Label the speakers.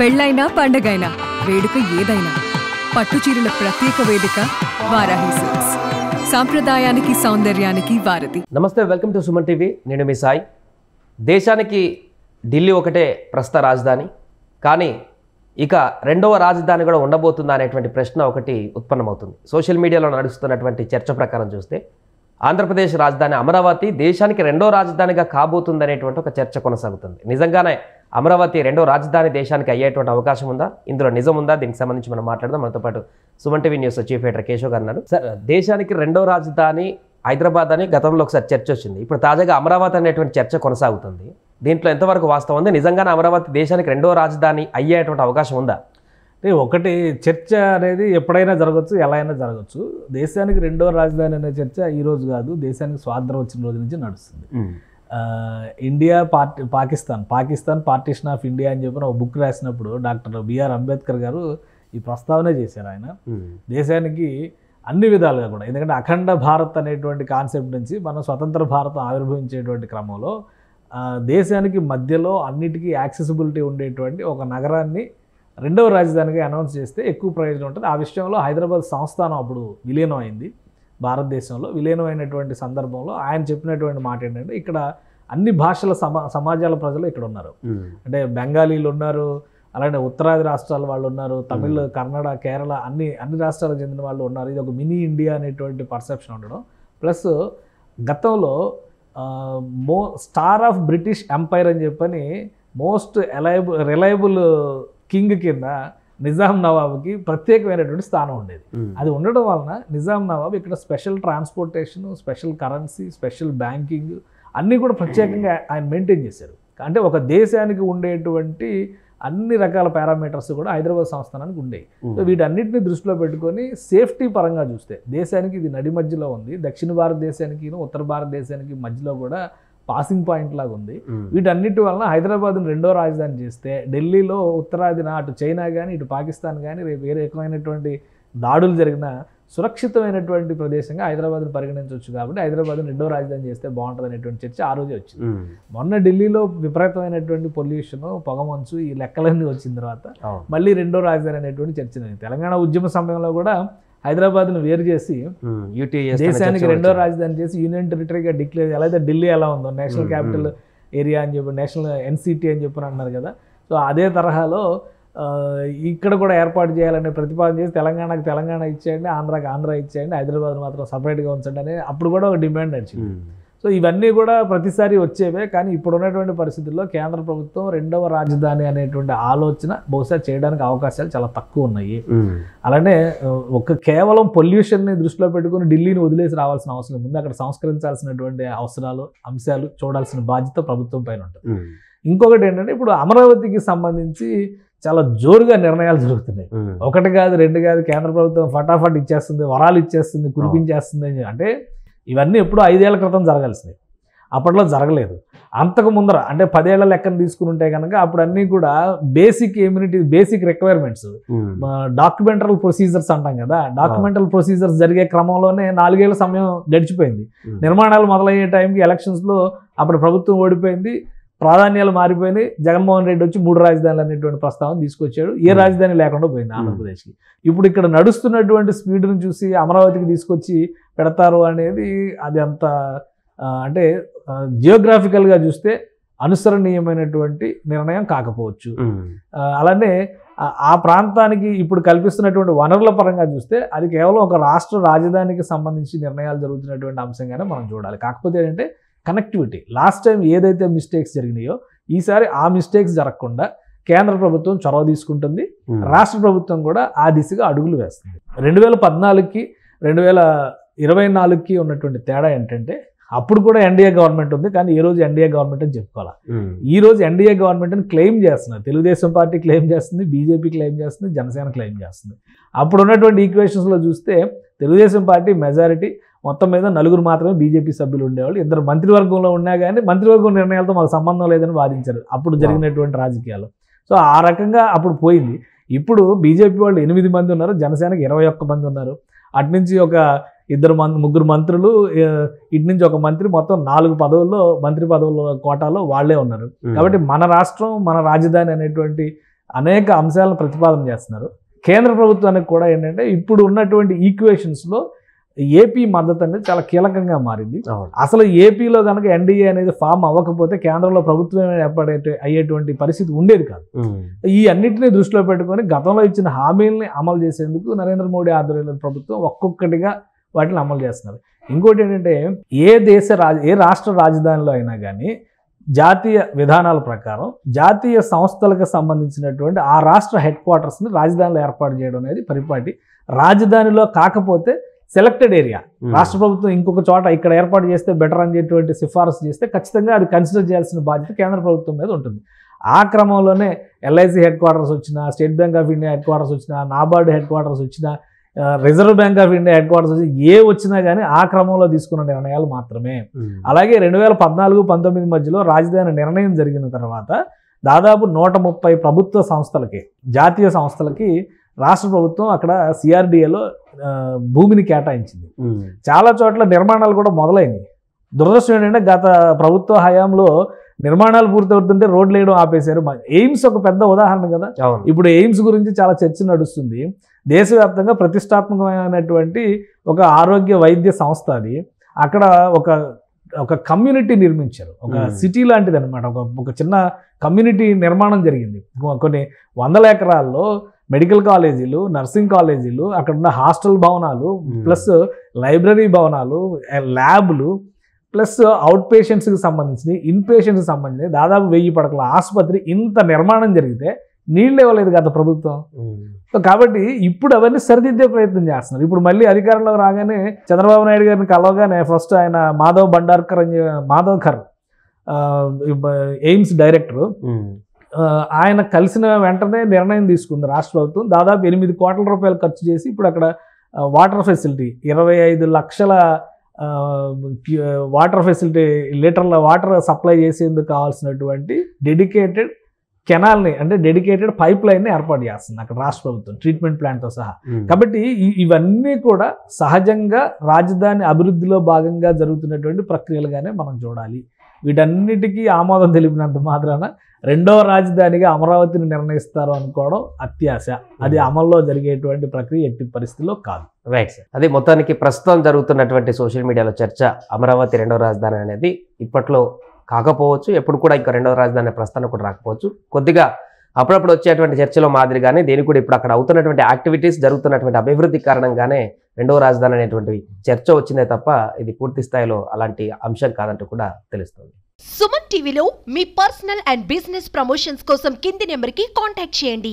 Speaker 1: పెళ్ళైనా పండగైనా వేడుక ఏదైనా పట్టుచీరల ప్రత్యేక వేదిక వారాహి సిల్క్స్. సాంప్రదాయానికి సౌందర్యానికి వారధి.
Speaker 2: నమస్తే, వెల్కమ్ టు సుమన్ టీవీ. నేను మీ సాయి. దేశానికి ఢిల్లీ ఒకటే ప్రస్తుత రాజధాని, కానీ ఇక రెండవ రాజధాని కూడా ఉండబోతుందా అనేటువంటి ప్రశ్న ఒకటి ఉత్పన్నమవుతుంది. సోషల్ మీడియాలో నడుస్తున్నటువంటి చర్చ ప్రకారం చూస్తే ఆంధ్రప్రదేశ్ రాజధాని అమరావతి దేశానికి రెండో రాజధానిగా కాబోతుందనేటువంటి ఒక చర్చ కొనసాగుతుంది. నిజంగానే అమరావతి రెండో రాజధాని దేశానికి అయ్యేటువంటి అవకాశం ఉందా? ఇందులో నిజం ఉందా? దీనికి సంబంధించి మనం మాట్లాడదాం. మనతో పాటు Suman TV news chief editor Keshav గారు ఉన్నారు. సార్, దేశానికి రెండో రాజధాని హైదరాబాద్ అని గతంలో ఒకసారి చర్చ వచ్చింది. ఇప్పుడు తాజాగా అమరావతి అనేటువంటి చర్చ కొనసాగుతుంది. దీంట్లో ఎంతవరకు వాస్తవం ఉంది? నిజంగానే అమరావతి దేశానికి రెండో రాజధాని అయ్యేటువంటి అవకాశం ఉందా?
Speaker 3: ఒకటి చర్చ అనేది ఎప్పుడైనా జరగచ్చు, ఎలా అయినా జరగచ్చు. దేశానికి రెండో రాజధాని అనే చర్చ ఈ రోజు కాదు, దేశానికి స్వాతంత్రం వచ్చిన రోజు నుంచి నడుస్తుంది. India Pakistan partition of India అని చెప్పిన ఒక బుక్ రాసినప్పుడు డాక్టర్ బిఆర్ అంబేద్కర్ గారు ఈ ప్రస్తావనే చేశారు. ఆయన దేశానికి అన్ని విధాలుగా కూడా, ఎందుకంటే అఖండ భారత్ అనేటువంటి కాన్సెప్ట్ నుంచి మనం స్వతంత్ర భారతం ఆవిర్భవించేటువంటి క్రమంలో దేశానికి మధ్యలో అన్నిటికీ యాక్సెసిబిలిటీ ఉండేటువంటి ఒక నగరాన్ని రెండవ రాజధానిగా అనౌన్స్ చేస్తే ఎక్కువ ప్రయోజనం ఉంటుంది. ఆ విషయంలో హైదరాబాద్ సంస్థానం అప్పుడు విలీనం అయింది. భారతదేశంలో విలీనమైనటువంటి సందర్భంలో ఆయన చెప్పినటువంటి మాట ఏంటంటే, ఇక్కడ అన్ని భాషల సమాజాల ప్రజలు ఇక్కడ ఉన్నారు. అంటే బెంగాలీలు ఉన్నారు, అలానే ఉత్తరాది రాష్ట్రాల వాళ్ళు ఉన్నారు, తమిళ్, కన్నడ, కేరళ అన్ని రాష్ట్రాలకు చెందిన వాళ్ళు ఉన్నారు. ఇది ఒక మినీ ఇండియా అనేటువంటి పర్సెప్షన్ ఉండడం, ప్లస్ గతంలో స్టార్ ఆఫ్ బ్రిటిష్ ఎంపైర్ అని చెప్పని మోస్ట్ రిలయబుల్ కింగ్ కింద నిజాం నవాబ్కి ప్రత్యేకమైనటువంటి స్థానం ఉండేది. అది ఉండడం వలన నిజాం నవాబ్ ఇక్కడ special transportation, special currency, special banking అన్నీ కూడా ప్రత్యేకంగా ఆయన మెయింటైన్ చేశారు. అంటే ఒక దేశానికి ఉండేటువంటి అన్ని రకాల పారామీటర్స్ కూడా హైదరాబాద్ సంస్థానానికి ఉండేవి. సో వీటన్నిటిని దృష్టిలో పెట్టుకొని సేఫ్టీ పరంగా చూస్తే దేశానికి ఇది నడి మధ్యలో ఉంది. దక్షిణ భారతదేశానికి ఉత్తర భారతదేశానికి మధ్యలో కూడా పాసింగ్ పాయింట్ లాగా ఉంది. వీటన్నిటి వలన హైదరాబాద్ని రెండో రాజధాని చేస్తే ఢిల్లీలో ఉత్తరాదిన అటు చైనా కానీ ఇటు పాకిస్తాన్ కానీ రేపు ఏ రకమైనటువంటి దాడులు జరిగిన సురక్షితమైనటువంటి ప్రదేశంగా హైదరాబాద్ని పరిగణించవచ్చు. కాబట్టి హైదరాబాద్ని రెండో రాజధాని చేస్తే బాగుంటుంది అనేటువంటి చర్చ ఆ రోజే వచ్చింది. మొన్న ఢిల్లీలో విపరీతమైన పొల్యూషన్, పొగమంచు, ఈ లెక్కలన్నీ వచ్చిన తర్వాత మళ్ళీ రెండో రాజధాని అనేటువంటి చర్చ. తెలంగాణ ఉద్యమ సమయంలో కూడా హైదరాబాద్ను వేరు చేసి దేశానికి రెండో రాజధాని చేసి యూనియన్ టెరిటరీగా డిక్లేర్, ఎలా అయితే ఢిల్లీ ఎలా ఉందో నేషనల్ క్యాపిటల్ ఏరియా అని చెప్పి, నేషనల్ ఎన్సిటీ అని చెప్పి అన్నారు కదా. సో అదే తరహాలో ఇక్కడ కూడా ఏర్పాటు చేయాలనే ప్రతిపాదన చేసి తెలంగాణకు తెలంగాణ ఇచ్చేయండి, ఆంధ్రాకి ఆంధ్ర ఇచ్చేయండి, హైదరాబాద్ మాత్రం సపరేట్గా ఉంచండి అని అప్పుడు కూడా ఒక డిమాండ్ వచ్చింది. సో ఇవన్నీ కూడా ప్రతిసారి వచ్చేవే. కానీ ఇప్పుడు ఉన్నటువంటి పరిస్థితుల్లో కేంద్ర ప్రభుత్వం రెండవ రాజధాని అనేటువంటి ఆలోచన బహుశా చేయడానికి అవకాశాలు చాలా తక్కువ ఉన్నాయి. అలానే కేవలం పొల్యూషన్ని దృష్టిలో పెట్టుకుని ఢిల్లీని వదిలేసి రావాల్సిన అవసరం ఉంది. అక్కడ సంస్కరించాల్సినటువంటి అవసరాలు, అంశాలు చూడాల్సిన బాధ్యత ప్రభుత్వం పైన ఉంటుంది. ఇంకొకటి ఏంటంటే, ఇప్పుడు అమరావతికి సంబంధించి చాలా జోరుగా నిర్ణయాలు జరుగుతున్నాయి. ఒకటి కాదు, రెండు కాదు, కేంద్ర ప్రభుత్వం ఫటాఫట్ ఇచ్చేస్తుంది, వరాలు ఇచ్చేస్తుంది, కురిపించేస్తుంది అని. అంటే ఇవన్నీ ఎప్పుడూ 5 ఏళ్ల క్రితం జరగాల్సినవి, అప్పట్లో జరగలేదు. అంతకు ముందర అంటే 10 ఏళ్ల లెక్కను తీసుకుని ఉంటే కనుక అప్పుడు అన్నీ కూడా basic basic requirements, documental procedures అంటాం కదా, డాక్యుమెంటల్ ప్రొసీజర్స్ జరిగే క్రమంలోనే 4 ఏళ్ల సమయం గడిచిపోయింది. నిర్మాణాలు మొదలయ్యే టైంకి ఎలక్షన్స్లో అప్పుడు ప్రభుత్వం ఓడిపోయింది, ప్రాధాన్యాలు మారిపోయినాయి. జగన్మోహన్ రెడ్డి వచ్చి 3 రాజధానులు అనేటువంటి ప్రస్తావన తీసుకొచ్చాడు. ఏ రాజధాని లేకుండా పోయింది ఆంధ్రప్రదేశ్కి. ఇప్పుడు ఇక్కడ నడుస్తున్నటువంటి స్పీడ్ని చూసి అమరావతికి తీసుకొచ్చి పెడతారు అనేది అది అంత అంటే జియోగ్రాఫికల్గా చూస్తే అనుసరణీయమైనటువంటి నిర్ణయం కాకపోవచ్చు. అలానే ఆ ప్రాంతానికి ఇప్పుడు కల్పిస్తున్నటువంటి వనరుల పరంగా చూస్తే అది కేవలం ఒక రాష్ట్ర రాజధానికి సంబంధించి నిర్ణయాలు జరుగుతున్నటువంటి అంశంగానే మనం చూడాలి. కాకపోతే ఏంటంటే కనెక్టివిటీ, లాస్ట్ టైం ఏదైతే మిస్టేక్స్ జరిగినాయో ఈసారి ఆ మిస్టేక్స్ జరగకుండా కేంద్ర ప్రభుత్వం చొరవ తీసుకుంటుంది, రాష్ట్ర ప్రభుత్వం కూడా ఆ దిశగా అడుగులు వేస్తుంది. 2014కి 2024కి ఉన్నటువంటి తేడా ఏంటంటే, అప్పుడు కూడా ఎన్డీఏ గవర్నమెంట్ ఉంది, కానీ ఈ రోజు ఎన్డీఏ గవర్నమెంట్ అని చెప్పుకోవాలి. ఈ రోజు ఎన్డీఏ గవర్నమెంట్ అని క్లెయిమ్ చేస్తున్నారు. తెలుగుదేశం పార్టీ క్లెయిమ్ చేస్తుంది, బీజేపీ క్లెయిమ్ చేస్తుంది, జనసేన క్లెయిమ్ చేస్తుంది. అప్పుడు ఉన్నటువంటి ఈక్వేషన్స్లో చూస్తే తెలుగుదేశం పార్టీ మెజారిటీ, మొత్తం మీద 4 మాత్రమే బీజేపీ సభ్యులు ఉండేవాళ్ళు. 2 మంత్రివర్గంలో ఉన్నా కానీ మంత్రివర్గం నిర్ణయాలతో మాకు సంబంధం లేదని వాదించారు అప్పుడు జరిగినటువంటి రాజకీయాలు. సో ఆ రకంగా అప్పుడు పోయింది. ఇప్పుడు బీజేపీ వాళ్ళు 8 మంది ఉన్నారు, జనసేనకి 21 మంది ఉన్నారు. అటు నుంచి ఒక 2 మంత్రులు, ఇటు నుంచి ఒక మంత్రి, మొత్తం 4 పదవుల్లో మంత్రి పదవుల కోటాలో వాళ్లే ఉన్నారు. కాబట్టి మన రాష్ట్రం, మన రాజధాని అనేటువంటి అనేక అంశాలను ప్రతిపాదన చేస్తున్నారు. కేంద్ర ప్రభుత్వానికి కూడా ఏంటంటే ఇప్పుడు ఉన్నటువంటి ఈక్వేషన్స్లో ఏపీ మద్దతు అనేది చాలా కీలకంగా మారింది. అసలు ఏపీలో కనుక ఎన్డీఏ అనేది ఫామ్ అవ్వకపోతే కేంద్రంలో ప్రభుత్వం అయ్యేటువంటి పరిస్థితి ఉండేది కాదు. ఈ అన్నింటినీ దృష్టిలో పెట్టుకొని గతంలో ఇచ్చిన హామీలని అమలు చేసేందుకు నరేంద్ర మోడీ ఆధ్వర్యంలో ప్రభుత్వం ఒక్కొక్కటిగా వాటిని అమలు చేస్తున్నారు. ఇంకోటి ఏంటంటే ఏ రాష్ట్ర రాజధానిలో అయినా కానీ జాతీయ విధానాల ప్రకారం జాతీయ సంస్థలకు సంబంధించినటువంటి ఆ రాష్ట్ర హెడ్ క్వార్టర్స్ని రాజధానిలో ఏర్పాటు చేయడం అనేది పరిపాటి. రాజధానిలో కాకపోతే సెలెక్టెడ్ ఏరియా రాష్ట్ర ప్రభుత్వం ఇంకొక చోట ఇక్కడ ఏర్పాటు చేస్తే బెటర్ అనేటువంటి సిఫారసు చేస్తే ఖచ్చితంగా అది కన్సిడర్ చేయాల్సిన బాధ్యత కేంద్ర ప్రభుత్వం మీద ఉంటుంది. ఆ క్రమంలోనే ఎల్ఐసి హెడ్ క్వార్టర్స్ వచ్చినా, state bank of India head quarters వచ్చినా, నాబార్డ్ హెడ్ క్వార్టర్స్ వచ్చినా, reserve bank of India head quarters వచ్చి వచ్చినా కానీ ఆ క్రమంలో తీసుకున్న నిర్ణయాలు మాత్రమే. అలాగే 2014-19 మధ్యలో రాజధాని నిర్ణయం జరిగిన తర్వాత దాదాపు 130 ప్రభుత్వ సంస్థలకి, జాతీయ సంస్థలకి రాష్ట్ర ప్రభుత్వం అక్కడ సిఆర్డిఏలో భూమిని కేటాయించింది. చాలా చోట్ల నిర్మాణాలు కూడా మొదలైనవి. దురదృష్టం ఏంటంటే గత ప్రభుత్వ హయాంలో నిర్మాణాలు పూర్తవుతుంటే రోడ్లు వేయడం ఆపేశారు. ఎయిమ్స్ ఒక పెద్ద ఉదాహరణ కదా. ఇప్పుడు ఎయిమ్స్ గురించి చాలా చర్చ నడుస్తుంది. దేశవ్యాప్తంగా ప్రతిష్టాత్మకమైనటువంటి ఒక ఆరోగ్య వైద్య సంస్థ అది. అక్కడ ఒక కమ్యూనిటీ నిర్మించారు, ఒక సిటీ లాంటిది అనమాట. ఒక చిన్న కమ్యూనిటీ నిర్మాణం జరిగింది. కొన్ని 100 ఎకరాల్లో మెడికల్ కాలేజీలు, నర్సింగ్ కాలేజీలు, అక్కడ ఉన్న హాస్టల్ భవనాలు, ప్లస్ లైబ్రరీ భవనాలు, ల్యాబ్లు, ప్లస్ అవుట్ పేషెంట్స్కి సంబంధించి, ఇన్ పేషెంట్స్కి సంబంధించి దాదాపు 1000 పడకల ఆసుపత్రి. ఇంత నిర్మాణం జరిగితే నీళ్ళు ఇవ్వలేదు గత ప్రభుత్వం. కాబట్టి ఇప్పుడు అవన్నీ సరిదిద్దే ప్రయత్నం చేస్తున్నారు. ఇప్పుడు మళ్ళీ అధికారంలో రాగానే చంద్రబాబు నాయుడు గారిని కలవగానే ఫస్ట్ ఆయన మాధవ్కర్ ఎయిమ్స్ డైరెక్టరు, ఆయన కలిసిన వెంటనే నిర్ణయం తీసుకుంది రాష్ట్ర ప్రభుత్వం. దాదాపు 8 కోట్ల రూపాయలు ఖర్చు చేసి ఇప్పుడు అక్కడ వాటర్ ఫెసిలిటీ 25 లక్షల వాటర్ ఫెసిలిటీ, లీటర్ల వాటర్ సప్లై చేసేందుకు కావాల్సినటువంటి డెడికేటెడ్ కెనాల్ని, అంటే డెడికేటెడ్ పైప్ లైన్ని ఏర్పాటు చేస్తుంది అక్కడ రాష్ట్ర ప్రభుత్వం, ట్రీట్మెంట్ ప్లాంట్తో సహా. కాబట్టి ఇవన్నీ కూడా సహజంగా రాజధాని అభివృద్ధిలో భాగంగా జరుగుతున్నటువంటి ప్రక్రియలుగానే మనం చూడాలి. వీటన్నిటికీ ఆమోదం తెలిపినంత మాత్రాన రెండవ రాజధానిగా అమరావతిని నిర్ణయిస్తారు అనుకోవడం అత్యాశ. అది అమల్లో జరిగేటువంటి ప్రక్రియ ఎట్టి పరిస్థితిలో కాదు.
Speaker 2: Right sir. అదే మొత్తానికి ప్రస్తుతం జరుగుతున్నటువంటి సోషల్ మీడియాలో చర్చ అమరావతి రెండవ రాజధాని అనేది ఇప్పట్లో కాకపోవచ్చు, ఎప్పుడు కూడా ఇంకా రెండవ రాజధాని ప్రస్థానం కూడా రాకపోవచ్చు. కొద్దిగా అప్పుడప్పుడు వచ్చేటువంటి చర్చలో మాదిరిగానే దీనికి కూడా ఇప్పుడు అక్కడ అవుతున్నటువంటి యాక్టివిటీస్, జరుగుతున్నటువంటి అభివృద్ధి కారణంగానే రెండవ రాజధాని అనేటువంటి చర్చ వచ్చిందే తప్ప ఇది పూర్తి స్థాయిలో అలాంటి అంశం కాదంటూ కూడా తెలుస్తుంది.
Speaker 4: సుమన్ టీవీలో మీ పర్సనల్ అండ్ బిజినెస్ ప్రమోషన్స్ కోసం కింది నెంబర్కి కాంటాక్ట్ చేయండి.